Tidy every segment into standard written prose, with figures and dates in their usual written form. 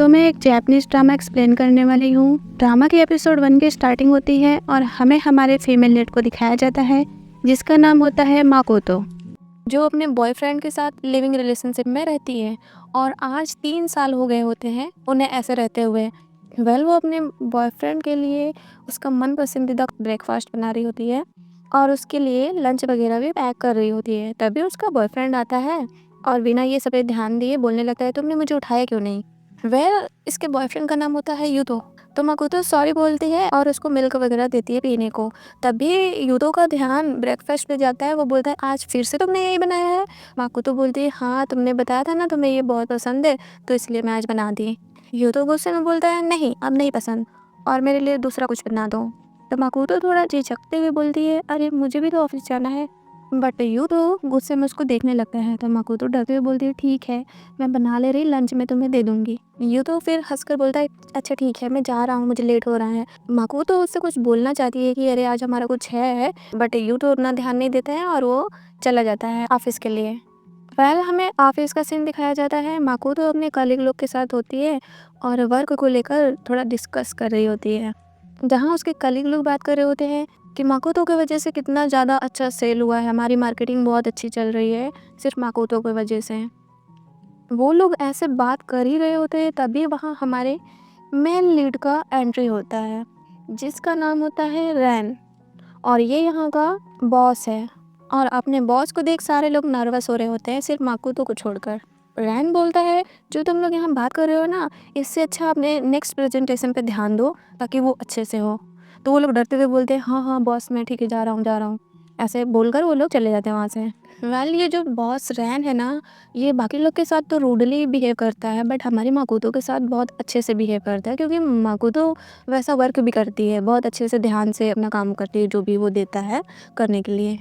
तो मैं एक जापानीज़ ड्रामा एक्सप्लेन करने वाली हूँ। ड्रामा की एपिसोड 1 की स्टार्टिंग होती है और हमें हमारे फीमेल लीड को दिखाया जाता है जिसका नाम होता है माकोतो, जो अपने बॉयफ्रेंड के साथ लिविंग रिलेशनशिप में रहती है और आज 3 साल हो गए होते हैं उन्हें ऐसे रहते हुए। वो अपने बॉयफ्रेंड के लिए उसका मन पसंदीदा ब्रेकफास्ट बना रही होती है और उसके लिए लंच वगैरह भी पैक कर रही होती है। तभी उसका बॉयफ्रेंड आता है और बिना ये सब पे ध्यान दिए बोलने लगता है, तुमने मुझे उठाया क्यों नहीं। इसके बॉयफ्रेंड का नाम होता है यूतो। तो माकोतो सॉरी बोलती है और उसको मिल्क वगैरह देती है पीने को। तभी यूतो का ध्यान ब्रेकफास्ट पे जाता है। वो बोलता है, आज फिर से तुमने यही बनाया है। माकोतो बोलती है, हाँ तुमने बताया था ना तुम्हें ये बहुत पसंद है, तो इसलिए मैं आज बना दी। यूतो गुस्से में बोलता है, नहीं अब नहीं पसंद और मेरे लिए दूसरा कुछ बना दो। तो माकोतो थोड़ा झिझकते हुए बोलती है, अरे मुझे भी तो ऑफिस जाना है। बट यूतो गुस्से में उसको देखने लगता है। तो माकोतो डरते हुए बोलती है, ठीक है मैं बना ले रही, लंच में तुम्हें दे दूंगी। यूतो फिर हंसकर बोलता है, अच्छा ठीक है मैं जा रहा हूँ, मुझे लेट हो रहा है। माकोतो उससे कुछ बोलना चाहती है कि अरे आज हमारा कुछ है, बट यूतो उतना ध्यान नहीं देता है और वो चला जाता है ऑफिस के लिए। हमें ऑफिस का सीन दिखाया जाता है। माकोतो अपने कलीग लोग के साथ होती है और वर्क को लेकर थोड़ा डिस्कस कर रही होती है, जहाँ उसके कलीग लोग बात कर रहे होते हैं कि माकोतो की वजह से कितना ज़्यादा अच्छा सेल हुआ है, हमारी मार्केटिंग बहुत अच्छी चल रही है सिर्फ माकोतो की वजह से। वो लोग ऐसे बात कर ही रहे होते हैं, तभी वहाँ हमारे मेन लीड का एंट्री होता है जिसका नाम होता है रैन, और ये यहाँ का बॉस है। और अपने बॉस को देख सारे लोग नर्वस हो रहे होते हैं सिर्फ माकोतो को छोड़कर। रैन बोलता है, जो तुम लोग यहाँ बात कर रहे हो ना, इससे अच्छा अपने नेक्स्ट प्रेजेंटेशन पे ध्यान दो ताकि वो अच्छे से हो। तो वो लोग डरते हुए बोलते हैं, हाँ हाँ बॉस मैं ठीक है जा रहा हूँ। ऐसे बोलकर वो लोग चले जाते हैं वहाँ से। ये जो बॉस रैन है ना, ये बाकी लोग के साथ तो रूडली बिहेव करता है, बट हमारी माकोतो के साथ बहुत अच्छे से बिहेव करता है, क्योंकि माकोतो वैसा वर्क भी करती है, बहुत अच्छे से ध्यान से अपना काम करती है जो भी वो देता है करने के लिए।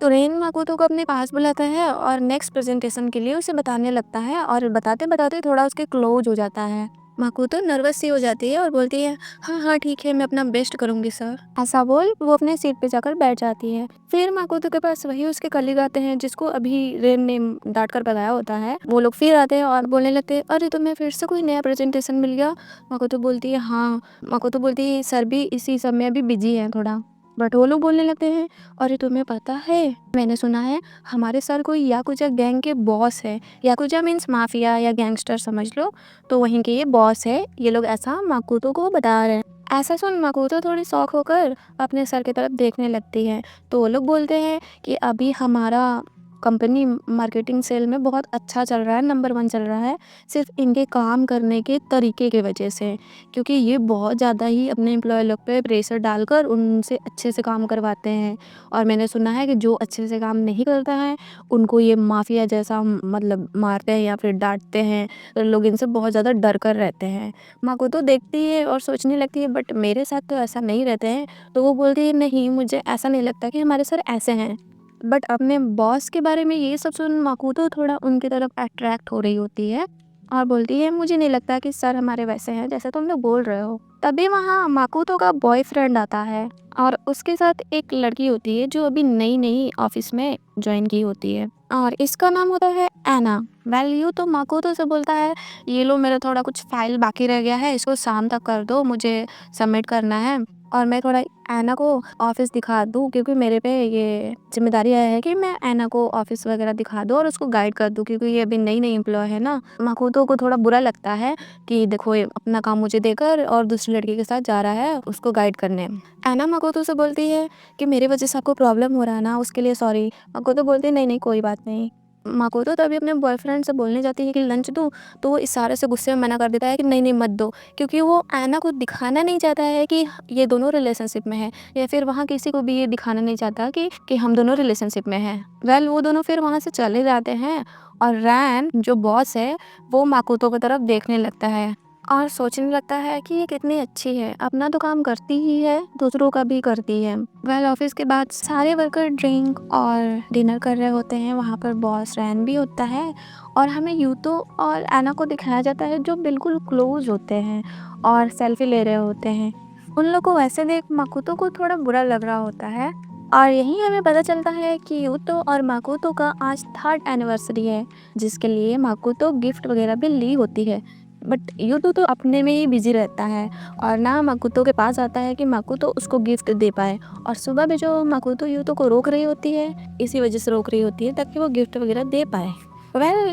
तो रेन माकोतो को अपने पास बुलाता है और नेक्स्ट प्रेजेंटेशन के लिए उसे बताने लगता है और बताते बताते थोड़ा उसके क्लोज हो जाता है। माकोतो नर्वस सी हो जाती है और बोलती है, हाँ हाँ ठीक है मैं अपना बेस्ट करूंगी सर। ऐसा बोल वो अपने सीट पे जाकर बैठ जाती है। फिर माकोतो के पास वही उसके कलीग आते हैं जिसको अभी रेन ने डांट कर भगाया होता है। वो लोग फिर आते हैं और बोलने लगते हैं, अरे तुम्हें फिर से कोई नया प्रेजेंटेशन मिल गया। माकोतो बोलती है, हाँ। माकोतो बोलती है, सर भी इसी समय अभी बिजी है थोड़ा। बट वो लोग बोलने लगते हैं, अरे तुम्हें पता है मैंने सुना है हमारे सर कोई याकुजा गैंग के बॉस है। याकुजा मीन्स माफिया या गैंगस्टर समझ लो, तो वहीं के ये बॉस है। ये लोग ऐसा माकोतो को बता रहे हैं। ऐसा सुन माकोतो थोड़ी शौक होकर अपने सर की तरफ देखने लगती है। तो वो लोग बोलते हैं कि अभी हमारा कंपनी मार्केटिंग सेल में बहुत अच्छा चल रहा है, नंबर 1 चल रहा है, सिर्फ इनके काम करने के तरीके की वजह से, क्योंकि ये बहुत ज़्यादा ही अपने एम्प्लॉय लोग पे प्रेशर डालकर उनसे अच्छे से काम करवाते हैं। और मैंने सुना है कि जो अच्छे से काम नहीं करता है उनको ये माफिया जैसा मतलब मारते हैं या फिर डांटते हैं। तो लोग इनसे बहुत ज़्यादा डर कर रहते हैं। माकोतो देखती है और सोचने लगती है, बट मेरे साथ तो ऐसा नहीं रहते हैं। तो वो बोलती है, नहीं मुझे ऐसा नहीं लगता कि हमारे सर ऐसे हैं। बट अपने बॉस के बारे में ये सब सुन माकोतो थोड़ा उनकी तरफ अट्रैक्ट हो रही होती है और बोलती है, मुझे नहीं लगता कि सर हमारे वैसे हैं जैसे तुम लोग बोल रहे हो। तभी वहाँ माकोतो का बॉयफ्रेंड आता है और उसके साथ एक लड़की होती है जो अभी नई नई ऑफिस में ज्वाइन की होती है और इसका नाम होता है एना। यूँ तो माकोतो से बोलता है, ये लो मेरा थोड़ा कुछ फाइल बाकी रह गया है, इसको शाम तक कर दो, मुझे सबमिट करना है और मैं थोड़ा एना को ऑफिस दिखा दूँ, क्योंकि मेरे पे ये जिम्मेदारी है कि मैं एना को ऑफिस वगैरह दिखा दूँ और उसको गाइड कर दूँ, क्योंकि ये अभी नई नई एम्प्लॉय है ना। माकोतो को थोड़ा बुरा लगता है कि देखो ये अपना काम मुझे देकर और दूसरी लड़की के साथ जा रहा है उसको गाइड करने। एना माकोतो से बोलती है कि मेरी वजह से आपको प्रॉब्लम हो रहा है ना, उसके लिए सॉरी। माकोतो बोलती है, नहीं नहीं कोई बात नहीं। माकोतो तभी अपने बॉयफ्रेंड से बोलने जाती है कि लंच दूँ, तो वो इशारे से गुस्से में मना कर देता है कि नहीं नहीं मत दो, क्योंकि वो एना को दिखाना नहीं चाहता है कि ये दोनों रिलेशनशिप में है, या फिर वहाँ किसी को भी ये दिखाना नहीं चाहता कि हम दोनों रिलेशनशिप में हैं। वो दोनों फिर वहाँ से चले जाते हैं और रैन जो बॉस है वो माकोतो की तरफ देखने लगता है और सोचने लगता है कि ये कितनी अच्छी है, अपना तो काम करती ही है दूसरों का भी करती है। ऑफिस के बाद सारे वर्कर ड्रिंक और डिनर कर रहे होते हैं। वहाँ पर बॉस रैन भी होता है और हमें यूतो और एना को दिखाया जाता है जो बिल्कुल क्लोज होते हैं और सेल्फी ले रहे होते हैं। उन लोग को वैसे देख माकोतो को थोड़ा बुरा लग रहा होता है और यहीं हमें पता चलता है कि यूतो और माकोतो का आज 3rd एनिवर्सरी है, जिसके लिए माकोतो गिफ्ट वगैरह भी ली होती है। बट यूतो तो अपने में ही बिजी रहता है और ना माकोतो के पास आता है कि माकोतो उसको गिफ्ट दे पाए। और सुबह भी जो माकोतो यूतो को रोक रही होती है, इसी वजह से रोक रही होती है ताकि वो गिफ्ट वगैरह दे पाए।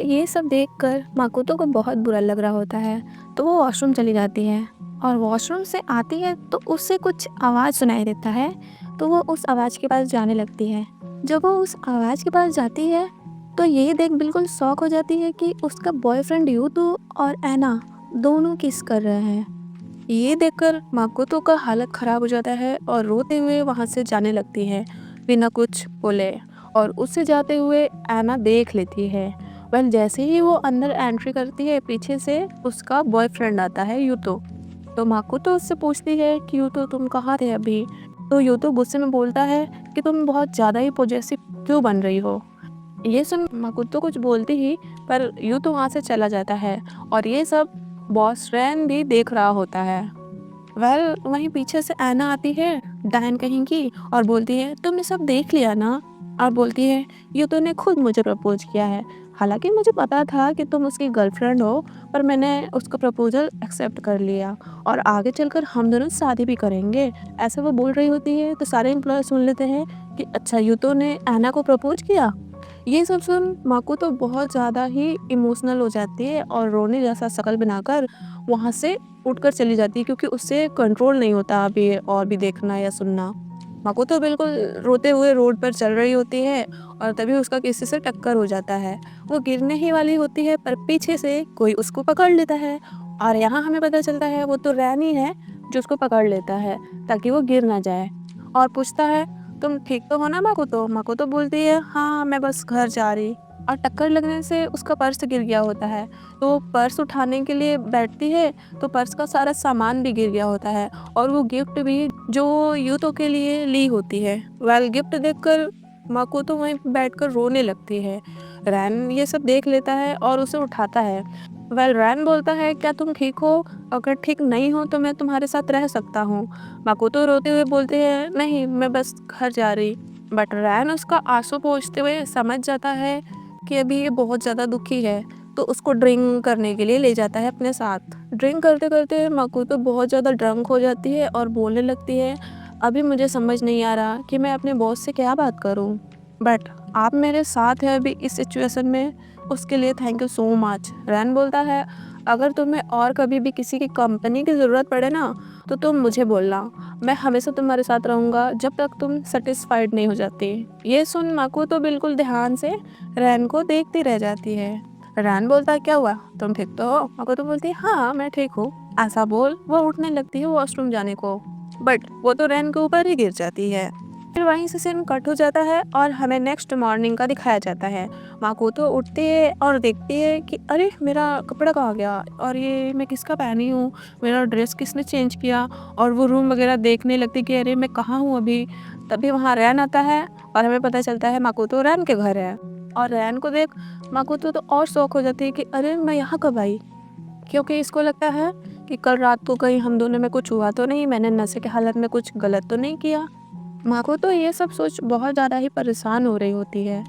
ये सब देखकर माकोतो को बहुत बुरा लग रहा होता है, तो वो वॉशरूम चली जाती है और वॉशरूम से आती है तो उससे कुछ आवाज़ सुनाई देता है, तो वो उस आवाज़ के पास जाने लगती है। जब वो उस आवाज़ के पास जाती है तो ये देख बिल्कुल शॉक हो जाती है कि उसका बॉयफ्रेंड यूतो और ऐना दोनों किस कर रहे हैं। ये देखकर माकोतो का हालत ख़राब हो जाता है और रोते हुए वहाँ से जाने लगती है बिना कुछ बोले, और उससे जाते हुए ऐना देख लेती है। जैसे ही वो अंदर एंट्री करती है, पीछे से उसका बॉयफ्रेंड आता है यूतो। तो माकोतो उससे पूछती है कि यूतो तुम कहाँ थे अभी? तो यूतो गुस्से में बोलता है कि तुम बहुत ज़्यादा ही पॉजेसिव क्यों बन रही हो। ये सुन माकोतो कुछ बोलती ही पर यूतो वहाँ से चला जाता है और ये सब बॉस रैन भी देख रहा होता है। वहीं पीछे से ऐना आती है, डायन कहीं की, और बोलती है तुमने सब देख लिया ना? और बोलती है यूतो ने खुद मुझे प्रपोज किया है, हालांकि मुझे पता था कि तुम उसकी गर्लफ्रेंड हो, पर मैंने उसका प्रपोजल एक्सेप्ट कर लिया और आगे चलकर हम दोनों शादी भी करेंगे। ऐसा वो बोल रही होती है तो सारे एम्प्लॉय सुन लेते हैं कि अच्छा यूतो ने ऐना को प्रपोज किया। ये सब सुन माकोतो बहुत ज़्यादा ही इमोशनल हो जाती है और रोने जैसा शक्ल बनाकर वहाँ से उठकर चली जाती है, क्योंकि उससे कंट्रोल नहीं होता अभी और भी देखना या सुनना। माकोतो बिल्कुल रोते हुए रोड पर चल रही होती है और तभी उसका किसी से टक्कर हो जाता है। वो गिरने ही वाली होती है पर पीछे से कोई उसको पकड़ लेता है और यहाँ हमें पता चलता है वो तो रैन ही है जो उसको पकड़ लेता है ताकि वो गिर ना जाए, और पूछता है तुम ठीक तो हो ना माकोतो? माकोतो बोलती है हाँ मैं बस घर जा रही, और टक्कर लगने से उसका पर्स गिर गया होता है। तो पर्स उठाने के लिए बैठती है तो पर्स का सारा सामान भी गिर गया होता है और वो गिफ्ट भी जो यूतो के लिए ली होती है। गिफ्ट देखकर माकोतो वहीं बैठकर रोने लगती है। रैन ये सब देख लेता है और उसे उठाता है। रैन बोलता है क्या तुम ठीक हो? अगर ठीक नहीं हो तो मैं तुम्हारे साथ रह सकता हूँ। माकोतो रोते हुए बोलते हैं नहीं मैं बस घर जा रही। बट रैन उसका आंसू पोंछते हुए समझ जाता है कि अभी ये बहुत ज़्यादा दुखी है, तो उसको ड्रिंक करने के लिए ले जाता है अपने साथ। ड्रिंक करते करते माकोतो बहुत ज़्यादा ड्रंक हो जाती है और बोलने लगती है अभी मुझे समझ नहीं आ रहा कि मैं अपने बॉस से क्या बात करूं, बट आप मेरे साथ हैं अभी इस सिचुएशन में, उसके लिए थैंक यू सो मच। रैन बोलता है अगर तुम्हें और कभी भी किसी की कंपनी की ज़रूरत पड़े ना तो तुम मुझे बोलना, मैं हमेशा तुम्हारे साथ रहूँगा जब तक तुम सेटिस्फाइड नहीं हो जाती। ये सुन माकोतो बिल्कुल ध्यान से रैन को देखती रह जाती है। रैन बोलता है क्या हुआ, तुम ठीक तो हो? माकोतो बोलती है हाँ मैं ठीक हूँ। ऐसा बोल वो उठने लगती है वॉशरूम जाने को, बट वो तो रैन के ऊपर ही गिर जाती है। फिर वहीं से सीन कट हो जाता है और हमें नेक्स्ट मॉर्निंग का दिखाया जाता है। माकोतो उठती है और देखती है कि अरे मेरा कपड़ा कहाँ गया और ये मैं किसका पहनी हूँ, मेरा ड्रेस किसने चेंज किया, और वो रूम वगैरह देखने लगती कि अरे मैं कहाँ हूँ अभी। तभी वहाँ रैन आता है और हमें पता चलता है माकोतो रैन के घर है, और रैन को देख माकोतो तो और शौक हो जाती है कि अरे मैं यहाँ कब आई, क्योंकि इसको लगता है कि कल रात को कहीं हम दोनों में कुछ हुआ तो नहीं, मैंने नशे के हालत में कुछ गलत तो नहीं किया। माकोतो ये सब सोच बहुत ज़्यादा ही परेशान हो रही होती है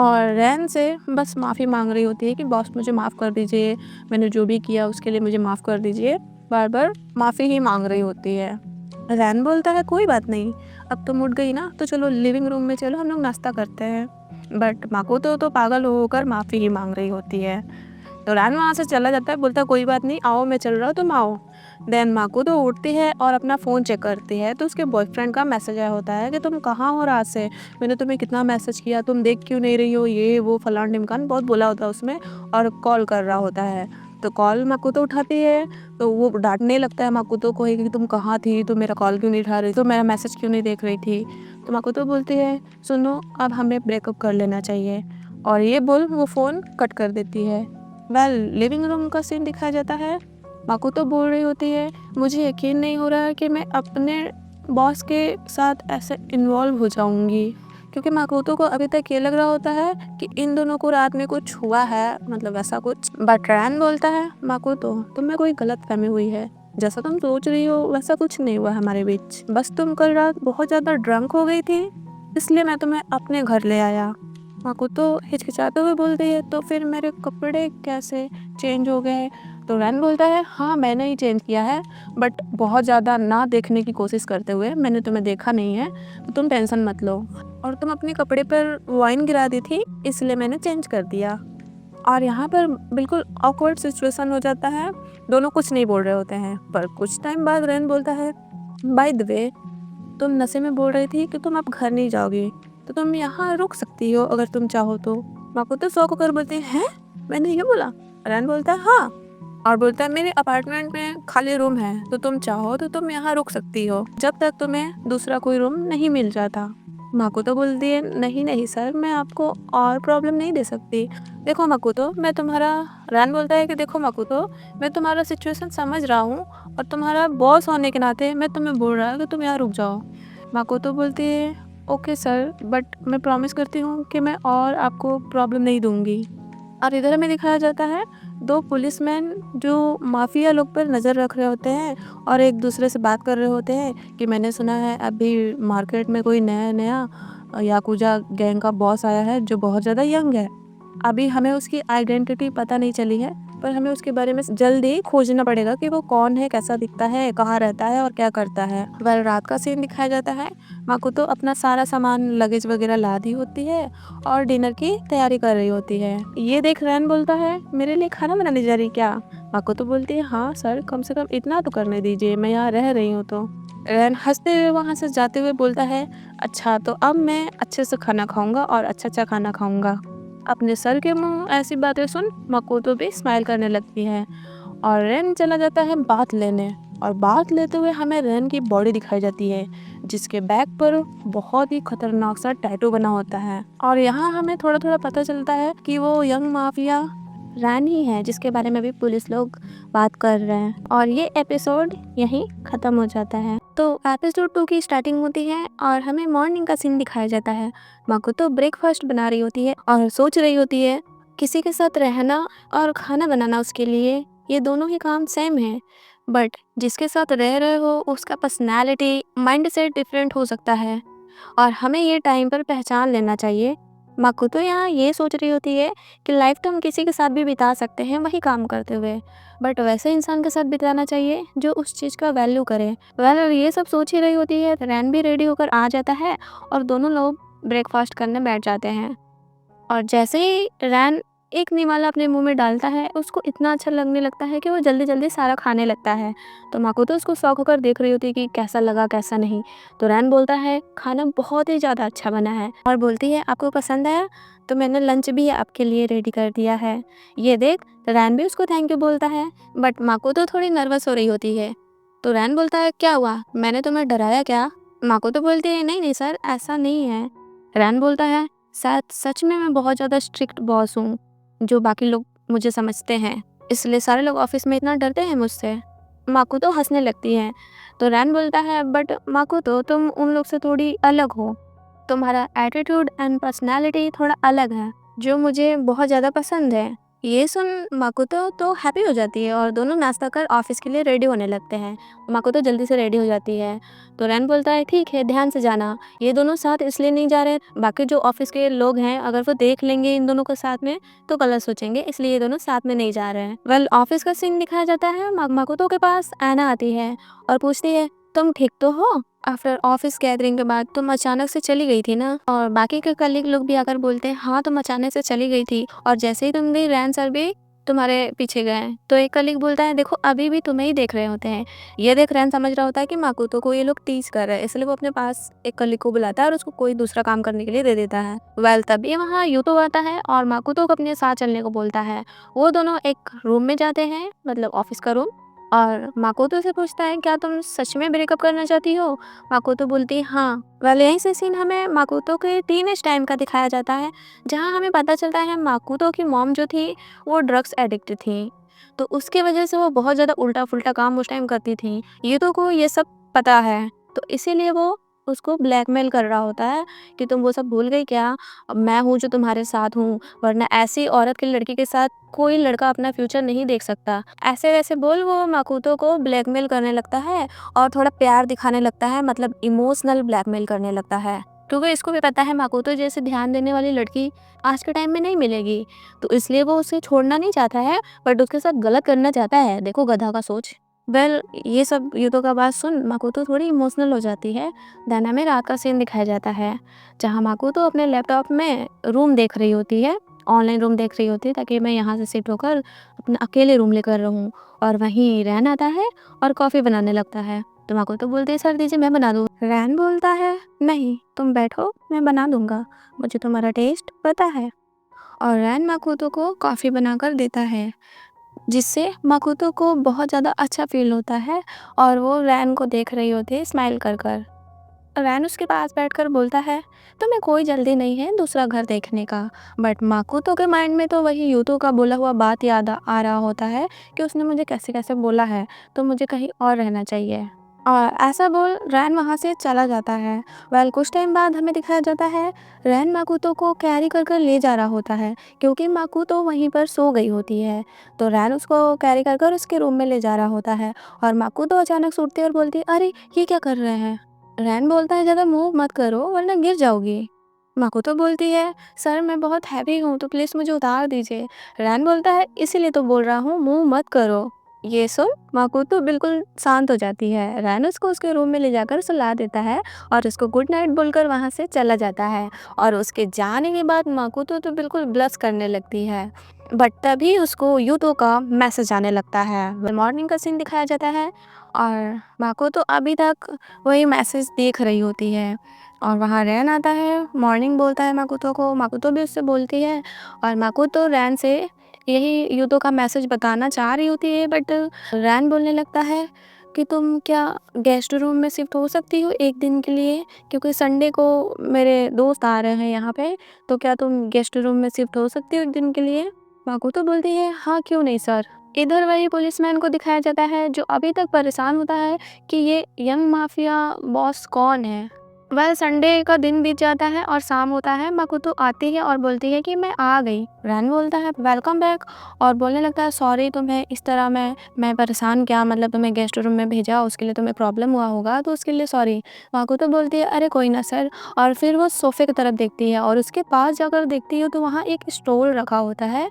और रैन से बस माफ़ी मांग रही होती है कि बॉस मुझे माफ़ कर दीजिए, मैंने जो भी किया उसके लिए मुझे माफ़ कर दीजिए। बार बार माफ़ी ही मांग रही होती है। रैन बोलता है कोई बात नहीं, अब तुम उठ गई ना तो चलो लिविंग रूम में चलो हम लोग नाश्ता करते हैं। बट माकोतो तो पागल होकर माफ़ी ही मांग रही होती है। तो रैन वहाँ से चला जाता है, बोलता है कोई बात नहीं आओ मैं चल रहा हूँ तुम आओ। देन माकोतो उठती है और अपना फ़ोन चेक करती है तो उसके बॉयफ्रेंड का मैसेज आया होता है कि तुम कहाँ हो रात से, मैंने तुम्हें कितना मैसेज किया तुम देख क्यों नहीं रही हो, ये वो फलान ढिमकान बहुत बोला होता है उसमें, और कॉल कर रहा होता है। तो कॉल माकोतो उठाती है तो वो डांटने लगता है माकोतो को कि तुम कहाँ थी, तो मेरा कॉल क्यों नहीं उठा रही, तो मेरा मैसेज क्यों नहीं देख रही थी। तो माकोतो बोलती है सुनो अब हमें ब्रेकअप कर लेना चाहिए, और ये बोल वो फ़ोन कट कर देती है। लिविंग रूम का सीन दिखाया जाता है। माकोतो बोल रही होती है मुझे यकीन नहीं हो रहा है कि मैं अपने बॉस के साथ ऐसे इन्वॉल्व हो जाऊंगी, क्योंकि माकोतो को अभी तक ये लग रहा होता है कि इन दोनों को रात में कुछ हुआ है, मतलब ऐसा कुछ। बट रैन बोलता है माकोतो तुम्हें कोई गलत फहमी हुई है, जैसा तुम सोच रही हो वैसा कुछ नहीं हुआ हमारे बीच, बस तुम कल रात बहुत ज़्यादा ड्रंक हो गई थी इसलिए मैं तुम्हें अपने घर ले आया। माकोतो हिचकिचाते हुए बोलती है, तो फिर मेरे कपड़े कैसे चेंज हो गए? तो रैन बोलता है, हाँ मैंने ही चेंज किया है, बट बहुत ज़्यादा ना देखने की कोशिश करते हुए, मैंने तुम्हें देखा नहीं है, तो तुम टेंशन मत लो, और तुम अपने कपड़े पर वाइन गिरा दी थी, इसलिए मैंने चेंज कर दिया। और यहाँ पर बिल्कुल ऑकवर्ड सिचुएशन हो जाता है, दोनों कुछ नहीं बोल रहे होते हैं। पर कुछ टाइम बाद रैन बोलता है, बाय द वे, तुम नशे में बोल रही थी कि तुम अब घर नहीं जाओगी, तो तुम यहाँ रुक सकती हो अगर तुम चाहो तो। माकोतो शौक होकर बोलती है, मैंने ये बोला? रैन बोलता है, हाँ, और बोलता है, मेरे अपार्टमेंट में खाली रूम है, तो तुम चाहो तो तुम यहाँ रुक सकती हो जब तक तुम्हें दूसरा कोई रूम नहीं मिल जाता। माकोतो बोलती है, नहीं नहीं सर, मैं आपको और प्रॉब्लम नहीं दे सकती। देखो माकोतो, मैं तुम्हारा रैन बोलता है कि देखो माकोतो, मैं तुम्हारा सिचुएशन समझ रहा हूँ, और तुम्हारा बॉस होने के नाते मैं तुम्हें बोल रहा हूँ कि तुम यहाँ रुक जाओ। माकोतो बोलती है, ओके सर, बट मैं प्रॉमिस करती हूँ कि मैं और आपको प्रॉब्लम नहीं दूंगी। और इधर हमें दिखाया जाता है दो पुलिसमैन जो माफिया लोग पर नज़र रख रहे होते हैं और एक दूसरे से बात कर रहे होते हैं कि मैंने सुना है अभी मार्केट में कोई नया नया याकुजा गैंग का बॉस आया है जो बहुत ज़्यादा यंग है। अभी हमें उसकी आइडेंटिटी पता नहीं चली है, पर हमें उसके बारे में जल्दी खोजना पड़ेगा कि वो कौन है, कैसा दिखता है, कहाँ रहता है और क्या करता है। वह रात का सीन दिखाया जाता है। माकोतो अपना सारा सामान लगेज वगैरह ला दी होती है और डिनर की तैयारी कर रही होती है। ये देख रैन बोलता है, मेरे लिए खाना बनाने जा रही क्या? माकोतो बोलती है, हाँ सर, कम से कम इतना तो करने दीजिए, मैं यहाँ रह रही हूँ। तो रैन हंसते हुए वहाँ से जाते हुए बोलता है, अच्छा तो अब मैं अच्छे से खाना खाऊंगा और अच्छा खाना खाऊंगा। अपने सर के मुंह ऐसी बातें सुन माकोतो भी स्माइल करने लगती है और रेन चला जाता है बात लेने। और बात लेते हुए हमें रेन की बॉडी दिखाई जाती है जिसके बैक पर बहुत ही खतरनाक सा टैटू बना होता है। और यहाँ हमें थोड़ा थोड़ा पता चलता है कि वो यंग माफिया रैन ही है जिसके बारे में भी पुलिस लोग बात कर रहे हैं। और ये एपिसोड यहीं ख़त्म हो जाता है। तो एपिसोड 2 की स्टार्टिंग होती है और हमें मॉर्निंग का सीन दिखाया जाता है। माकोतो ब्रेकफास्ट बना रही होती है और सोच रही होती है किसी के साथ रहना और खाना बनाना उसके लिए ये दोनों ही काम सेम है, बट जिसके साथ रह रहे हो उसका पर्सनैलिटी माइंड सेट डिफरेंट हो सकता है और हमें ये टाइम पर पहचान लेना चाहिए। माकोतो यहाँ ये सोच रही होती है कि लाइफ तो हम किसी के साथ भी बिता सकते हैं वही काम करते हुए, बट वैसे इंसान के साथ बिताना चाहिए जो उस चीज़ का वैल्यू करे। ये सब सोच ही रही होती है, रैन भी रेडी होकर आ जाता है और दोनों लोग ब्रेकफास्ट करने बैठ जाते हैं। और जैसे ही रैन एक निवाला अपने मुंह में डालता है उसको इतना अच्छा लगने लगता है कि वो जल्दी जल्दी सारा खाने लगता है। तो माकोतो उसको शौक होकर देख रही होती है कि कैसा लगा कैसा नहीं। तो रैन बोलता है, खाना बहुत ही ज़्यादा अच्छा बना है, और बोलती है, आपको पसंद आया? तो मैंने लंच भी आपके लिए रेडी कर दिया है, ये देख। रैन भी उसको थैंक यू बोलता है, बट माकोतो थोड़ी नर्वस हो रही होती है। तो रैन बोलता है, क्या हुआ, मैंने तुम्हें डराया क्या? माकोतो बोलती है, नहीं नहीं सर, ऐसा नहीं है। रैन बोलता है, शायद सच में मैं बहुत ज़्यादा स्ट्रिक्ट बॉस हूँ जो बाकी लोग मुझे समझते हैं, इसलिए सारे लोग ऑफिस में इतना डरते हैं मुझसे। माकोतो हंसने लगती है। तो रैन बोलता है, बट माकोतो तुम उन लोग से थोड़ी अलग हो, तुम्हारा एटीट्यूड एंड पर्सनालिटी थोड़ा अलग है जो मुझे बहुत ज़्यादा पसंद है। ये सुन माकोतो तो हैप्पी हो जाती है और दोनों नाश्ता कर ऑफिस के लिए रेडी होने लगते हैं। माकोतो जल्दी से रेडी हो जाती है। तो रैन बोलता है, ठीक है, ध्यान से जाना, ये दोनों साथ इसलिए नहीं जा रहे, बाकी जो ऑफिस के लोग हैं अगर वो देख लेंगे इन दोनों को साथ में तो गलत सोचेंगे, इसलिए ये दोनों साथ में नहीं जा रहे हैं। ऑफिस का सीन दिखाया जाता है। माकोतो के पास ऐना आती है और पूछती है, तुम ठीक तो हो? आफ्टर ऑफिस गैदरिंग के बाद तुम अचानक से चली गई थी ना? और बाकी के कलीग लोग भी आकर बोलते हैं, हाँ तुम अचानक से चली गई थी और जैसे ही तुम गई रैन सर भी तुम्हारे पीछे गए। तो एक कलीग बोलता है, देखो अभी भी तुम्हें ही देख रहे होते हैं। ये देख रैन समझ रहा होता है कि माकोतो को ये लोग टीज कर रहे हैं, इसलिए वो अपने पास एक कलीग को बुलाता है और उसको कोई दूसरा काम करने के लिए दे देता है। तभी वहाँ यूतो आता है और माकोतो को अपने साथ चलने को बोलता है। वो दोनों एक रूम में जाते हैं, मतलब ऑफिस का रूम, और माकोतो से पूछता है, क्या तुम सच में ब्रेकअप करना चाहती हो? माकोतो बोलती है, हाँ। यहीं से सीन हमें माकोतो के टीनेज टाइम का दिखाया जाता है, जहाँ हमें पता चलता है माकोतो की मॉम जो थी वो ड्रग्स एडिक्ट थी, तो उसके वजह से वो बहुत ज़्यादा उल्टा फुल्टा काम उस टाइम करती थी। यूतो को ये सब पता है, तो इसीलिए वो उसको ब्लैकमेल कर रहा होता है कि तुम वो सब भूल गई क्या? अब मैं हूँ जो तुम्हारे साथ हूँ, वरना ऐसी औरत की लड़की के साथ कोई लड़का अपना फ्यूचर नहीं देख सकता। ऐसे वैसे बोल वो माकोतो को ब्लैकमेल करने लगता है और थोड़ा प्यार दिखाने लगता है, मतलब इमोशनल ब्लैकमेल करने लगता है। क्योंकि इसको भी पता है माकोतो जैसे ध्यान देने वाली लड़की आज के टाइम में नहीं मिलेगी, तो इसलिए वो उसे छोड़ना नहीं चाहता है, बट उसके साथ गलत करना चाहता है। देखो गधा का सोच। ये सब यूतो का बात सुन माकोतो थोड़ी इमोशनल हो जाती है। देन हमें रात का सीन दिखाया जाता है, जहाँ माकोतो अपने लैपटॉप में रूम देख रही होती है, ऑनलाइन रूम देख रही होती है, ताकि मैं यहाँ से शिफ्ट होकर अपना अकेले रूम लेकर रहूँ। और वहीं रैन आता है और कॉफ़ी बनाने लगता है। तो माकोतो बोलती है, सर दीजिए मैं बना दूँ। रैन बोलता है, नहीं तुम बैठो मैं बना दूंगा, मुझे तुम्हारा टेस्ट पता है। और रैन माकोतो को कॉफ़ी बनाकर देता है, जिससे माकोतो को बहुत ज़्यादा अच्छा फील होता है और वो रैन को देख रही होती है स्माइल कर कर। रैन उसके पास बैठकर बोलता है, तुम्हें कोई जल्दी नहीं है दूसरा घर देखने का। बट माकोतो के माइंड में तो वही यूतो का बोला हुआ बात याद आ रहा होता है कि उसने मुझे कैसे कैसे बोला है, तो मुझे कहीं और रहना चाहिए। और ऐसा बोल रैन वहाँ से चला जाता है। कुछ टाइम बाद हमें दिखाया जाता है रैन माकोतो को कैरी कर कर ले जा रहा होता है, क्योंकि माकोतो वहीं पर सो गई होती है। तो रैन उसको कैरी कर कर उसके रूम में ले जा रहा होता है और माकोतो अचानक से उठती है और बोलती है, अरे ये क्या कर रहे हैं। रैन बोलता है, ज़्यादा मूव मत करो वरना गिर जाओगी। माकोतो बोलती है, सर मैं बहुत हैवी हूँ तो प्लीज़ मुझे उतार दीजिए। रैन बोलता है, इसीलिए तो बोल रहा हूँ मूव मत करो। ये सुन माकोतो बिल्कुल शांत हो जाती है। रैन उसको उसके रूम में ले जाकर सुला देता है और उसको गुड नाइट बोलकर वहाँ से चला जाता है। और उसके जाने के बाद माकोतो तो बिल्कुल ब्लश करने लगती है। बट तभी उसको यूतो का मैसेज आने लगता है। मॉर्निंग का सीन दिखाया जाता है और माकोतो अभी तक वही मैसेज देख रही होती है। और वहाँ रैन आता है, मॉर्निंग बोलता है माकोतो को, माकोतो भी उससे बोलती है। और माकोतो रैन से यही यूतो का मैसेज बताना चाह रही होती है, बट रैन बोलने लगता है कि तुम क्या गेस्ट रूम में शिफ्ट हो सकती हो एक दिन के लिए, क्योंकि संडे को मेरे दोस्त आ रहे हैं यहाँ पे, तो क्या तुम गेस्ट रूम में शिफ्ट हो सकती हो एक दिन के लिए। माकोतो बोलती है, हाँ क्यों नहीं सर। इधर वही पुलिसमैन को दिखाया जाता है, जो अभी तक परेशान होता है कि ये यंग माफिया बॉस कौन है। संडे का दिन बीत जाता है और शाम होता है। माकोतो आती है और बोलती है कि मैं आ गई। रैन बोलता है, वेलकम बैक, और बोलने लगता है, सॉरी तुम्हें इस तरह मैं परेशान क्या, मतलब तुम्हें गेस्ट रूम में भेजा उसके लिए तुम्हें प्रॉब्लम हुआ होगा तो उसके लिए सॉरी। माकोतो बोलती है, अरे कोई ना सर। और फिर वो सोफे की तरफ देखती है और उसके पास जाकर देखती है तो वहाँ एक स्टूल रखा होता है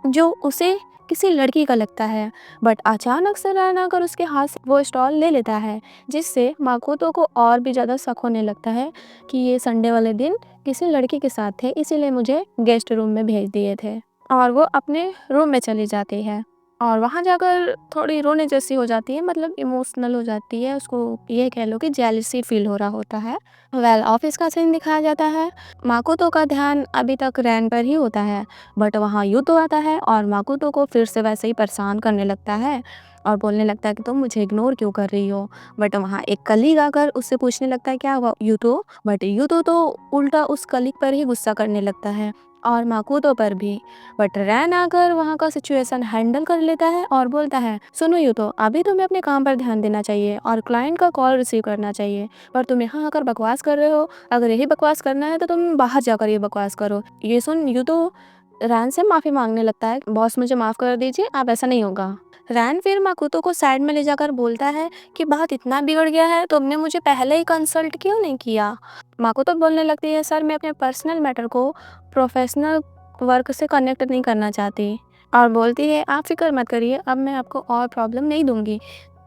जो उसे किसी लड़की का लगता है। बट अचानक से रैन आकर उसके हाथ से वो स्टॉल ले लेता है, जिससे माकोतो को और भी ज़्यादा शक होने लगता है कि ये संडे वाले दिन किसी लड़की के साथ थे, इसीलिए मुझे गेस्ट रूम में भेज दिए थे। और वो अपने रूम में चली जाती है और वहाँ जाकर थोड़ी रोने जैसी हो जाती है, मतलब इमोशनल हो जाती है। उसको ये कह लो कि जेलसी फील हो रहा होता है। ऑफिस का सीन दिखाया जाता है। माकोतो का ध्यान अभी तक रैन पर ही होता है, बट वहाँ यूतो आता है और माकोतो को फिर से वैसे ही परेशान करने लगता है और बोलने लगता है कि तुम मुझे इग्नोर क्यों कर रही हो। बट वहाँ एक कलीग आकर उससे पूछने लगता है, क्या हुआ यूतो। बट यूतो तो उल्टा उस कलीग पर ही गुस्सा करने लगता है और माकोतो पर भी। बट रैन आकर वहाँ का सिचुएशन हैंडल कर लेता है और बोलता है, सुनो यूतो, अभी तुम्हें अपने काम पर ध्यान देना चाहिए और क्लाइंट का कॉल रिसीव करना चाहिए, पर तुम यहाँ आकर बकवास कर रहे हो। अगर यही बकवास करना है तो तुम बाहर जाकर ये बकवास करो। ये सुन यूतो रैन से माफ़ी मांगने लगता है, बॉस मुझे माफ़ कर दीजिए, अब ऐसा नहीं होगा। रैन फिर माकोतो को साइड में ले जाकर बोलता है कि बात इतना बिगड़ गया है, तुमने मुझे पहले ही कंसल्ट क्यों नहीं किया। माकोतो बोलने लगती है, सर मैं अपने पर्सनल मैटर को प्रोफेशनल वर्क से कनेक्ट नहीं करना चाहती। और बोलती है, आप फिक्र मत करिए, अब मैं आपको और प्रॉब्लम नहीं दूंगी।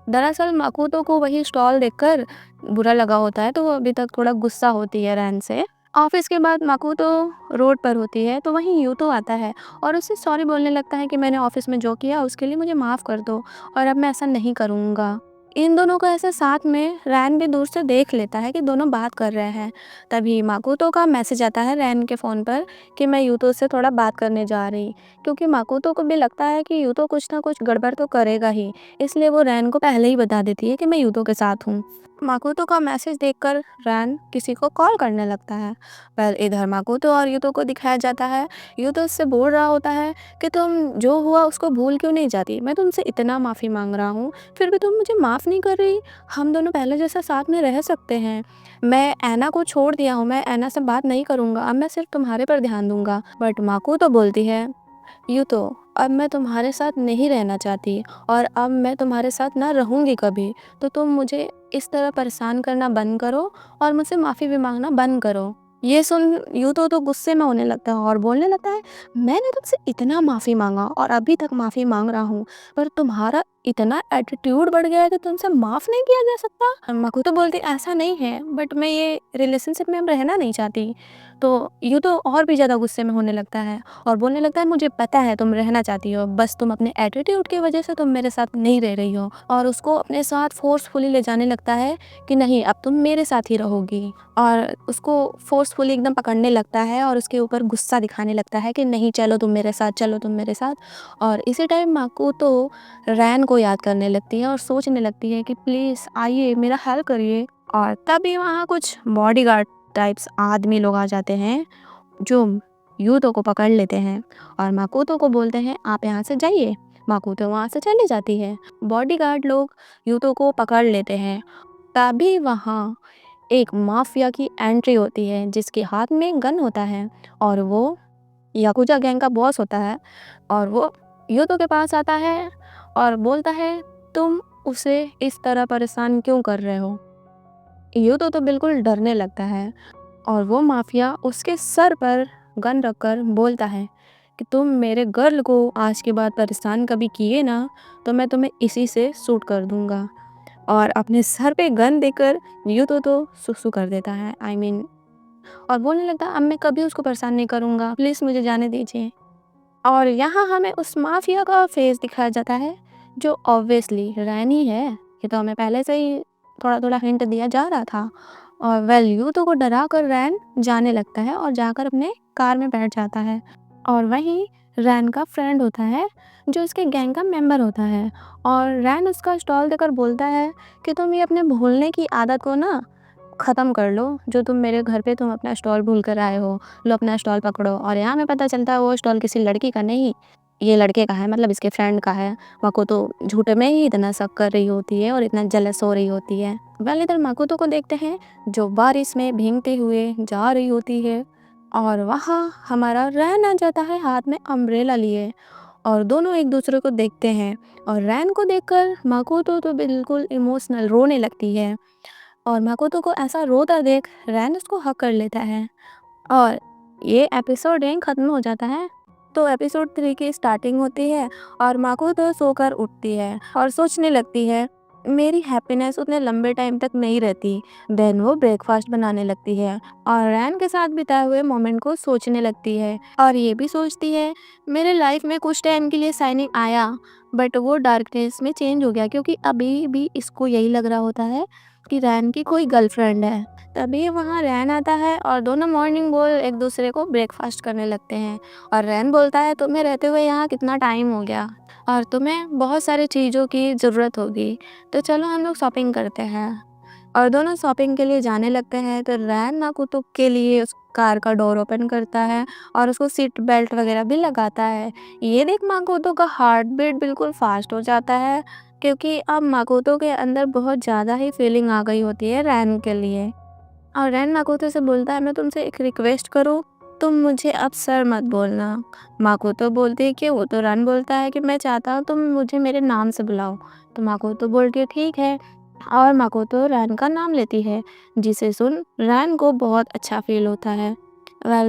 दरअसल माकोतो को वही स्टॉल देखकर बुरा लगा होता है, तो वो अभी तक थोड़ा गुस्सा होती है रैन से। ऑफिस के बाद माकोतो रोड पर होती है तो वहीं यूतो आता है और उससे सॉरी बोलने लगता है कि मैंने ऑफिस में जो किया उसके लिए मुझे माफ़ कर दो और अब मैं ऐसा नहीं करूँगा। इन दोनों को ऐसे साथ में रैन भी दूर से देख लेता है कि दोनों बात कर रहे हैं। तभी माकोतो का मैसेज आता है रैन के फ़ोन पर कि मैं यूतो से थोड़ा बात करने जा रही, क्योंकि माकोतो को भी लगता है कि यूतो कुछ ना कुछ गड़बड़ तो करेगा ही, इसलिए वो रैन को पहले ही बता देती है कि मैं यूतो के साथ हूँ। माकोतो का मैसेज देखकर रैन किसी को कॉल करने लगता है। इधर माकोतो और यूतो को दिखाया जाता है। यूतो उससे बोल रहा होता है कि तुम जो हुआ उसको भूल क्यों नहीं जाती, मैं तुमसे इतना माफ़ी मांग रहा हूँ फिर भी तुम मुझे माफ़ नहीं कर रही। हम दोनों पहले जैसा साथ में रह सकते हैं। मैं ऐना को छोड़ दिया हूँ, मैं ऐना से बात नहीं करूँगा, अब मैं सिर्फ तुम्हारे पर ध्यान दूंगा। बट माकोतो बोलती है, यूतो अब मैं तुम्हारे साथ नहीं रहना चाहती और अब मैं तुम्हारे साथ ना रहूँगी कभी, तो तुम मुझे इस तरह परेशान करना बंद करो और मुझसे माफ़ी भी मांगना बंद करो। ये सुन यूतो तो गुस्से में होने लगता है और बोलने लगता है, मैंने तुमसे इतना माफ़ी मांगा और अभी तक माफ़ी मांग रहा हूँ, पर तुम्हारा इतना एटीट्यूड बढ़ गया है कि तुमसे माफ़ नहीं किया जा सकता। मकुतो बोलती ऐसा नहीं है, बट मैं ये रिलेशनशिप में अब रहना नहीं चाहती। तो यूतो और भी ज़्यादा गुस्से में होने लगता है और बोलने लगता है, मुझे पता है तुम रहना चाहती हो, बस तुम अपने एटीट्यूड की वजह से तुम मेरे साथ नहीं रह रही हो। और उसको अपने साथ फोर्सफुली ले जाने लगता है कि नहीं, अब तुम मेरे साथ ही रहोगी। और उसको फोर्सफुली एकदम पकड़ने लगता है और उसके ऊपर गुस्सा दिखाने लगता है कि नहीं, चलो तुम मेरे साथ, चलो तुम मेरे साथ। और इसी टाइम माकोतो रैन को याद करने लगती है और सोचने लगती है कि प्लीज़ आइए, मेरा हेल्प करिए। और तभी वहाँ कुछ बॉडीगार्ड टाइप्स आदमी लोग आ जाते हैं जो यूतो को पकड़ लेते हैं और माकोतो को बोलते हैं, आप यहाँ से जाइए। माकोतो वहाँ से चली जाती है। बॉडीगार्ड लोग यूतो को पकड़ लेते हैं। तभी वहाँ एक माफिया की एंट्री होती है जिसके हाथ में गन होता है और वो याकुजा गैंग का बॉस होता है। और वो यूतो के पास आता है और बोलता है, तुम उसे इस तरह परेशान क्यों कर रहे हो। यूतो तो बिल्कुल डरने लगता है और वो माफिया उसके सर पर गन रखकर बोलता है कि तुम मेरे गर्ल को आज के बाद परेशान कभी किए ना, तो मैं तुम्हें इसी से शूट कर दूंगा। और अपने सर पे गन देकर यूतो तो सुसु कर देता है, और बोलने लगता, अब मैं कभी उसको परेशान नहीं करूँगा, प्लीज़ मुझे जाने दीजिए। और यहाँ हमें उस माफिया का फेस दिखाया जाता है जो ऑब्वियसली रैन ही है। ये तो हमें पहले से ही थोड़ा थोड़ा हिंट दिया जा रहा था। और यूतो को डरा कर रैन जाने लगता है और जाकर अपने कार में बैठ जाता है। और वहीं रैन का फ्रेंड होता है जो इसके गैंग का मेंबर होता है। और रैन उसका स्टॉल देकर बोलता है कि तुम ये अपने भूलने की आदत को ना ख़त्म कर लो, जो तुम मेरे घर पे तुम अपना स्टॉल भूल कर आए हो, लो अपना स्टॉल पकड़ो। और यहाँ हमें पता चलता है वो स्टॉल किसी लड़की का नहीं, ये लड़के का है, मतलब इसके फ्रेंड का है। माकोतो झूठे में ही इतना शक कर रही होती है और इतना जेलस हो रही होती है। इधर माकोतो को देखते हैं जो बारिश में भीगते हुए जा रही होती है और वहाँ हमारा रैन आ जाता है हाथ में अम्ब्रेला लिए। और दोनों एक दूसरे को देखते हैं और रैन को देखकर माकोतो तो बिल्कुल इमोशनल रोने लगती है। और माकोतो को ऐसा रोता देख रैन उसको हक कर लेता है और ये एपिसोड यहीं ख़त्म हो जाता है। तो एपिसोड 3 की स्टार्टिंग होती है और माकोतो सोकर उठती है और सोचने लगती है, मेरी हैप्पीनेस उतने लंबे टाइम तक नहीं रहती। देन वो ब्रेकफास्ट बनाने लगती है और रैन के साथ बिताए हुए मोमेंट को सोचने लगती है और ये भी सोचती है, मेरे लाइफ में कुछ टाइम के लिए शाइनिंग आया, बट वो डार्कनेस में चेंज हो गया, क्योंकि अभी भी इसको यही लग रहा होता है कि रैन की कोई गर्लफ्रेंड है। तभी वहाँ रैन आता है और दोनों मॉर्निंग बोल एक दूसरे को ब्रेकफास्ट करने लगते हैं। और रैन बोलता है, तुम्हें रहते हुए यहाँ कितना टाइम हो गया और तुम्हें बहुत सारी चीज़ों की ज़रूरत होगी, तो चलो हम लोग शॉपिंग करते हैं। और दोनों शॉपिंग के लिए जाने लगते हैं। तो रैन माकोतो के लिए उस कार का डोर ओपन करता है और उसको सीट बेल्ट वगैरह भी लगाता है। ये देख माकोतो का हार्ट बीट बिल्कुल फास्ट हो जाता है, क्योंकि अब माकोतो के अंदर बहुत ज़्यादा ही फीलिंग आ गई होती है रैन के लिए। और रैन माकोतो से बोलता है, मैं तुमसे एक रिक्वेस्ट करूँ, तुम मुझे अब सर मत बोलना। माकोतो बोलती है कि वो तो रैन बोलता है कि मैं चाहता हूँ तुम मुझे मेरे नाम से बुलाओ। तो माकोतो बोलती है ठीक है। और माकोतो रैन का नाम लेती है, जिसे सुन रैन को बहुत अच्छा फील होता है।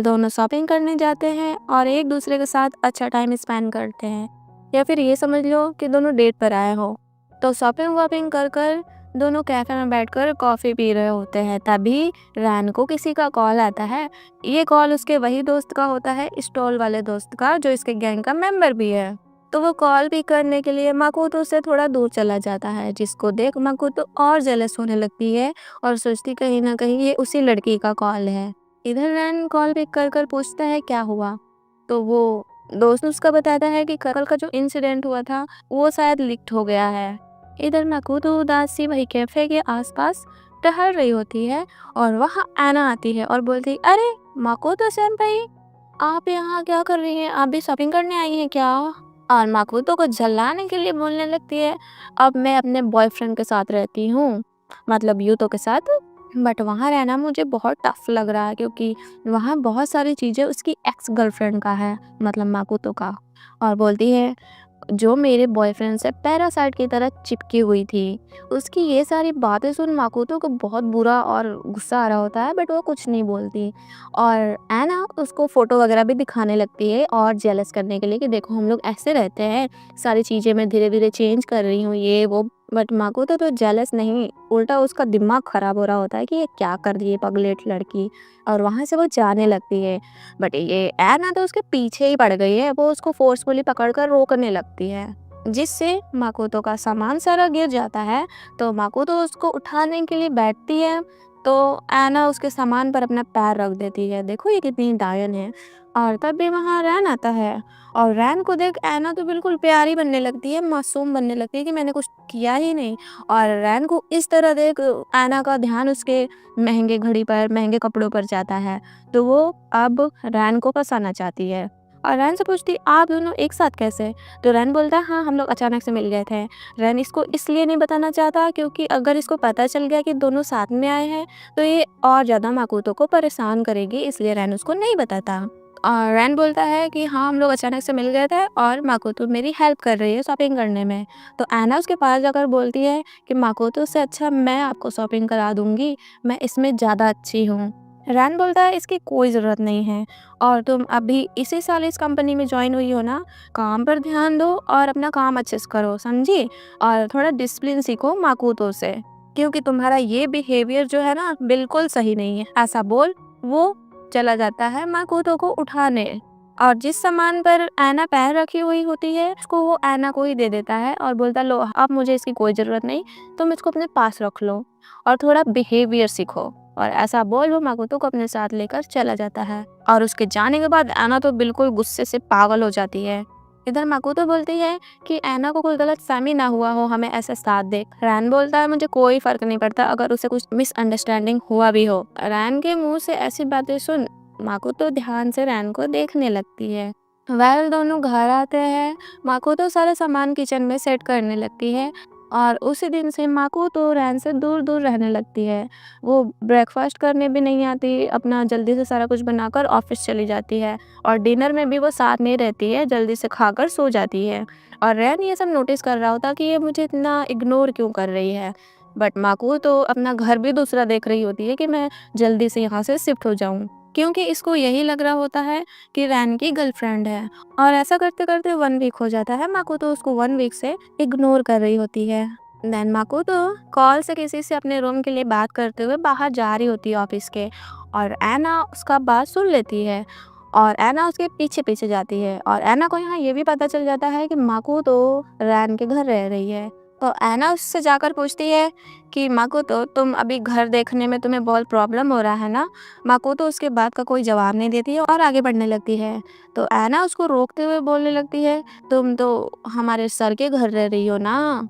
दोनों शॉपिंग करने जाते हैं और एक दूसरे के साथ अच्छा टाइम स्पेंड करते हैं, या फिर ये समझ लो कि दोनों डेट पर आए हो। तो शॉपिंग वॉपिंग कर कर दोनों कैफ़े में बैठकर कॉफ़ी पी रहे होते हैं। तभी रैन को किसी का कॉल आता है। ये कॉल उसके वही दोस्त का होता है, स्टॉल वाले दोस्त का, जो इसके गैंग का मेंबर भी है। तो वो कॉल पिक करने के लिए माकोतो से थोड़ा दूर चला जाता है, जिसको देख माकोतो और जेलस होने लगती है और सोचती कहीं ना कहीं ये उसी लड़की का कॉल है। इधर रैन कॉल पिक कर कर पूछता है क्या हुआ। तो वो दोस्त उसका बताता है कि कल का जो इंसिडेंट हुआ था वो शायद लीक हो गया है। इधर माकोतो उदास सी वही कैफे के आसपास टहल रही होती है और वहाँ एना आती है और बोलती, अरे माकोतो सेंपाई, आप यहाँ क्या कर रही हैं? आप भी शॉपिंग करने आई हैं क्या? और माकोतो को झल्लाने के लिए बोलने लगती है, अब मैं अपने बॉयफ्रेंड के साथ रहती हूँ, मतलब यूतो के साथ, बट वहाँ रहना मुझे बहुत टफ लग रहा है, क्योंकि वहाँ बहुत सारी चीज़ें उसकी एक्स गर्लफ्रेंड का है, मतलब माकोतो का। और बोलती है, जो मेरे बॉयफ्रेंड से पैरासाइट की तरह चिपकी हुई थी। उसकी ये सारी बातें सुन माकोतो को बहुत बुरा और गुस्सा आ रहा होता है, बट वो कुछ नहीं बोलती। और ऐना उसको फ़ोटो वगैरह भी दिखाने लगती है और जेलस करने के लिए कि देखो हम लोग ऐसे रहते हैं, सारी चीज़ें मैं धीरे-धीरे चेंज कर रही हूँ ये वो। बट माकोतो तो जेलस नहीं, उल्टा उसका दिमाग ख़राब हो रहा होता है कि ये क्या कर रही है पगलेट लड़की, और वहाँ से वो जाने लगती है। बट ये ऐना तो उसके पीछे ही पड़ गई है, वो उसको फ़ोर्सफुली पकड़कर रोकने लगती है, जिससे माकोतो का सामान सारा गिर जाता है। तो माकोतो उसको उठाने के लिए बैठती है, तो ऐना उसके सामान पर अपना पैर रख देती है। देखो ये कितनी डायन है। और तब भी वहाँ रैन आता है, और रैन को देख ऐना तो बिल्कुल प्यारी बनने लगती है, मासूम बनने लगती है कि मैंने कुछ किया ही नहीं। और रैन को इस तरह देख ऐना का ध्यान उसके महंगे घड़ी पर, महंगे कपड़ों पर जाता है। तो वो अब रैन को फंसाना चाहती है, और रैन से पूछती आप दोनों एक साथ कैसे? तो रैन बोलता है हाँ हम लोग अचानक से मिल गए थे। रैन इसको इसलिए नहीं बताना चाहता क्योंकि अगर इसको पता चल गया कि दोनों साथ में आए हैं तो ये और ज़्यादा माकोतो को परेशान करेगी, इसलिए रैन उसको नहीं बताता। और रैन बोलता है कि हाँ हम लोग अचानक से मिल गए थे और माकोतो मेरी हेल्प कर रही है शॉपिंग करने में। तो ऐना उसके पास जाकर बोलती है कि माकोतो से अच्छा मैं आपको शॉपिंग करा दूंगी, मैं इसमें ज़्यादा अच्छी हूँ। रैन बोलता है इसकी कोई ज़रूरत नहीं है, और तुम अभी इसी साल इस कंपनी में ज्वाइन हुई हो ना, काम पर ध्यान दो और अपना काम अच्छे से करो, समझी? और थोड़ा डिसिप्लिन सीखो माकोतो से, क्योंकि तुम्हारा ये बिहेवियर जो है ना बिल्कुल सही नहीं है। ऐसा बोल वो चला जाता है माकोतो को उठाने, और जिस सामान पर ऐना पैर रखी हुई होती है उसको वो ऐना को ही दे देता है और बोलता लो अब मुझे इसकी कोई ज़रूरत नहीं, तुम इसको अपने पास रख लो और थोड़ा बिहेवियर सीखो। और ऐसा बोल वो माकोतो को अपने साथ लेकर चला जाता है, और उसके जाने के बाद ऐना तो बिल्कुल गुस्से से पागल हो जाती है। इधर माकोतो बोलती है कि ऐना को कोई गलतफहमी ना हुआ हो हमें ऐसे साथ देख। रैन बोलता है मुझे कोई फर्क नहीं पड़ता अगर उसे कुछ मिसअंडरस्टैंडिंग हुआ भी हो। रैन के मुंह से ऐसी बातें सुन माकोतो ध्यान से रैन को देखने लगती है। दोनों घर आते हैं, माकोतो सारा सामान किचन में सेट करने लगती है, और उसी दिन से माकोतो रैन से दूर दूर रहने लगती है। वो ब्रेकफास्ट करने भी नहीं आती, अपना जल्दी से सारा कुछ बनाकर ऑफिस चली जाती है, और डिनर में भी वो साथ में रहती है, जल्दी से खाकर सो जाती है। और रैन ये सब नोटिस कर रहा होता कि ये मुझे इतना इग्नोर क्यों कर रही है। बट माकोतो अपना घर भी दूसरा देख रही होती है कि मैं जल्दी से यहाँ से शिफ्ट हो जाऊँ, क्योंकि इसको यही लग रहा होता है कि रैन की गर्लफ्रेंड है। और ऐसा करते करते 1 वीक हो जाता है, माकोतो उसको 1 वीक से इग्नोर कर रही होती है। देन माकोतो कॉल से किसी से अपने रूम के लिए बात करते हुए बाहर जा रही होती है ऑफिस के, और ऐना उसका बात सुन लेती है, और ऐना उसके पीछे पीछे जाती है। और ऐना को यहाँ ये भी पता चल जाता है कि माकोतो रैन के घर रह रही है। तो ऐना उससे जाकर पूछती है कि माकोतो तुम अभी घर देखने में तुम्हें बहुत प्रॉब्लम हो रहा है ना? माकोतो उसके बात का कोई जवाब नहीं देती है और आगे बढ़ने लगती है। तो ऐना उसको रोकते हुए बोलने लगती है तुम तो हमारे सर के घर रह रही हो ना?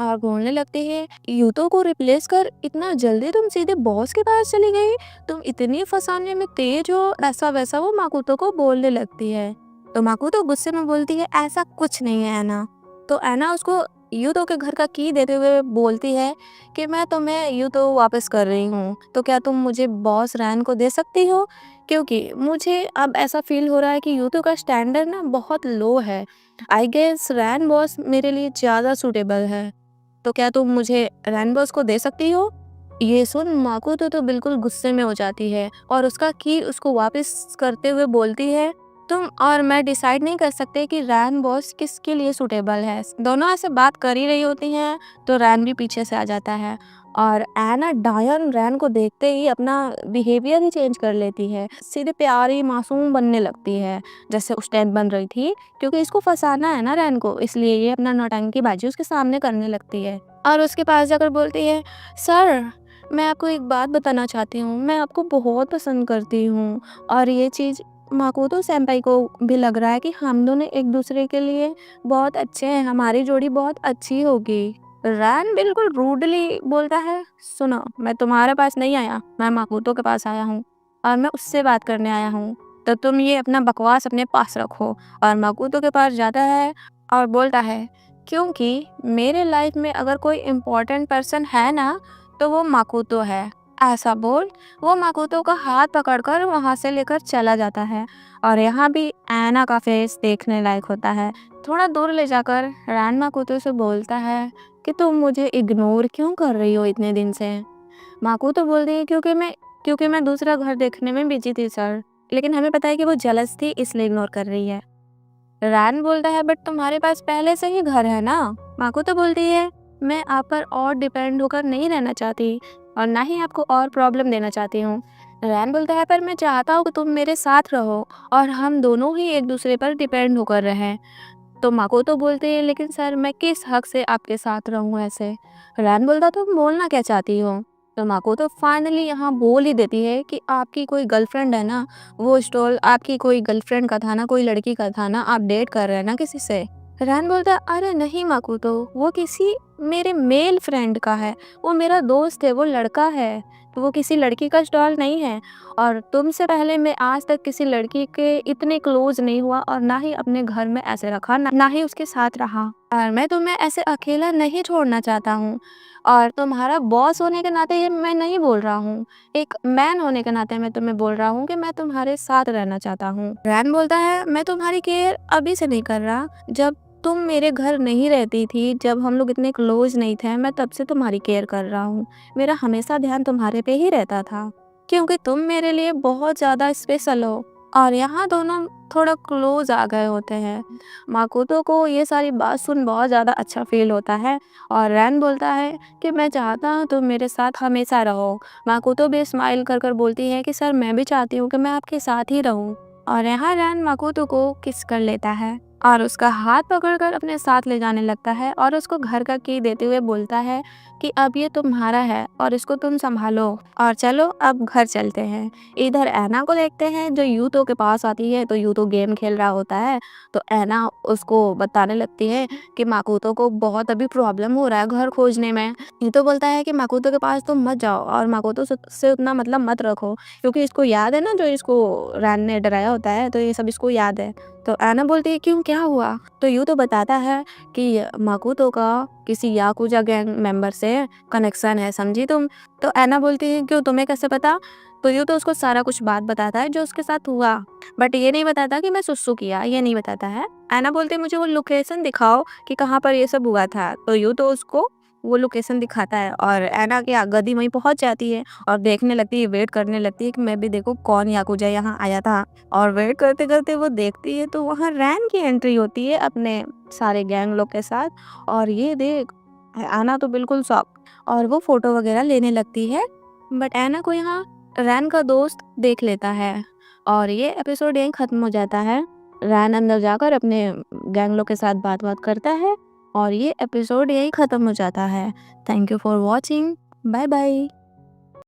और बोलने लगती है यूतो को रिप्लेस कर इतना जल्दी तुम सीधे बॉस के पास चली गई, तुम इतनी फंसाने में तेज हो, ऐसा वैसा वो माकोतो को बोलने लगती है। तो माकोतो गुस्से में बोलती है ऐसा कुछ नहीं है ऐना। तो ऐना उसको यूतो के घर का की देते हुए बोलती है कि मैं तुम्हें यूतो वापस कर रही हूँ, तो क्या तुम मुझे बॉस रैन को दे सकती हो? क्योंकि मुझे अब ऐसा फील हो रहा है कि यूतो का स्टैंडर्ड ना बहुत लो है। आई गेस रैन बॉस मेरे लिए ज़्यादा सूटेबल है, तो क्या तुम मुझे रैन बॉस को दे सकती हो? ये सुन माकोतो तो बिल्कुल गुस्से में हो जाती है, और उसका की उसको वापस करते हुए बोलती है तुम और मैं डिसाइड नहीं कर सकते कि रैन बॉस किसके लिए सूटेबल है। दोनों ऐसे बात कर ही रही होती हैं तो रैन भी पीछे से आ जाता है, और ऐना डायन रैन को देखते ही अपना बिहेवियर ही चेंज कर लेती है, सीधे प्यारी मासूम बनने लगती है जैसे उस टाइम बन रही थी, क्योंकि इसको फंसाना है ना रैन को, इसलिए ये अपना नौटंकीबाजी उसके सामने करने लगती है। और उसके पास जाकर बोलती है सर मैं आपको एक बात बताना चाहती हूँ, मैं आपको बहुत पसंद करती हूँ, और ये चीज़ माकोतो सेंपाई को भी लग रहा है कि हम दोनों एक दूसरे के लिए बहुत अच्छे हैं, हमारी जोड़ी बहुत अच्छी होगी। रैन बिल्कुल रूडली बोलता है सुनो मैं तुम्हारे पास नहीं आया, मैं माकोतो के पास आया हूँ और मैं उससे बात करने आया हूँ, तो तुम ये अपना बकवास अपने पास रखो। और माकोतो के पास जाता है और बोलता है क्योंकि मेरे लाइफ में अगर कोई इम्पोर्टेंट पर्सन है ना तो वो माकोतो है, ऐसा बोल वो माकोतो का हाथ पकड़कर वहां से लेकर चला जाता है। और यहाँ भी ऐना का फेस देखने लायक होता है। थोड़ा दूर ले जाकर रैन माकोतो से बोलता है कि तुम मुझे इग्नोर क्यों कर रही हो इतने दिन से। माकोतो बोलती है क्योंकि मैं दूसरा घर देखने में बिजी थी सर। लेकिन हमें पता है कि वो जेलस थी इसलिए इग्नोर कर रही है। रैन बोलता है बट तुम्हारे पास पहले से ही घर है ना। माकोतो बोलती है मैं आप पर और डिपेंड होकर नहीं रहना चाहती और ना ही आपको और प्रॉब्लम देना चाहती हूँ। रैन बोलता है पर मैं चाहता हूँ कि तुम मेरे साथ रहो और हम दोनों ही एक दूसरे पर डिपेंड होकर रहें। तो माकोतो बोलते हैं लेकिन सर मैं किस हक से आपके साथ रहूं ऐसे। रैन बोलता तुम बोलना क्या चाहती हो। तो माकोतो फाइनली यहाँ बोल ही देती है कि आपकी कोई गर्लफ्रेंड है ना, वो स्टॉल आपकी कोई गर्लफ्रेंड का था ना, कोई लड़की का था ना, आप डेट कर रहे हैं ना किसी से। रैन बोलता है अरे नहीं माकोतो, वो किसी मेरे मेल फ्रेंड का है, वो मेरा दोस्त है, वो लड़का है, तो वो किसी लड़की का स्टॉल नहीं है। और तुमसे पहले मैं आज तक किसी लड़की के इतने क्लोज नहीं हुआ और ना ही अपने घर में ऐसे रखा, ना ही उसके साथ रहा। और मैं तुम्हें ऐसे अकेला नहीं छोड़ना चाहता हूँ। और तुम्हारा बॉस होने के नाते ये मैं नहीं बोल रहा हूँ, एक मैन होने के नाते मैं तुम्हें बोल रहा हूँ कि मैं तुम्हारे साथ रहना चाहता हूँ। रैन बोलता है मैं तुम्हारी केयर अभी से नहीं कर रहा, जब तुम मेरे घर नहीं रहती थी, जब हम लोग इतने क्लोज नहीं थे, मैं तब से तुम्हारी केयर कर रहा हूँ। मेरा हमेशा ध्यान तुम्हारे पे ही रहता था क्योंकि तुम मेरे लिए बहुत ज़्यादा स्पेशल हो। और यहाँ दोनों थोड़ा क्लोज आ गए होते हैं। माकोतो को ये सारी बात सुन बहुत ज़्यादा अच्छा फील होता है और रैन बोलता है कि मैं चाहता हूँ तुम मेरे साथ हमेशा रहो। माकोतो भी स्माइल कर कर बोलती है कि सर मैं भी चाहती हूँ कि मैं आपके साथ ही रहूँ। और यहाँ रैन माकोतो को किस कर लेता है और उसका हाथ पकड़कर अपने साथ ले जाने लगता है और उसको घर का की देते हुए बोलता है कि अब ये तुम्हारा है और इसको तुम संभालो और चलो अब घर चलते हैं। इधर ऐना को देखते हैं जो यूतो के पास आती है, तो यूतो गेम खेल रहा होता है। तो ऐना उसको बताने लगती है कि माकोतो को बहुत अभी प्रॉब्लम हो रहा है घर खोजने में। यूतो बोलता है कि माकोतो के पास तुम मत जाओ और माकोतो से उतना मतलब मत रखो क्योंकि इसको याद है ना जो इसको रैन ने डराया होता है, तो ये सब इसको याद है। तो ऐना बोलती है क्यों क्या हुआ। तो यूतो बताता है कि माकोतो का किसी याकुजा गैंग मेंबर से कनेक्शन है, समझी तुम। तो ऐना बोलती है क्यों तुम्हें कैसे पता। तो यूं तो उसको सारा कुछ बात बताता है जो उसके साथ हुआ, बट ये नहीं बताता कि मैं सुसु किया, ये नहीं बताता है। ऐना बोलती है मुझे वो लोकेशन दिखाओ कि कहाँ पर ये सब हुआ था। तो यूं तो उसको वो लोकेशन दिखाता है और ऐना की गदी वहीं पहुंच जाती है और देखने लगती है, वेट करने लगती है कि मैं भी देखो कौन याकुजा यहाँ आया था। और वेट करते करते वो देखती है तो वहाँ रैन की एंट्री होती है अपने सारे गैंग लोग के साथ। और ये देख ऐना तो बिल्कुल शॉक और वो फोटो वगैरह लेने लगती है, बट ऐना को यहाँ रैन का दोस्त देख लेता है और ये एपिसोड यहीं ख़त्म हो जाता है। रैन अंदर जाकर अपने गैंग लोग के साथ बात करता है और ये एपिसोड यहीं ख़त्म हो जाता है। Thank you for watching. Bye bye.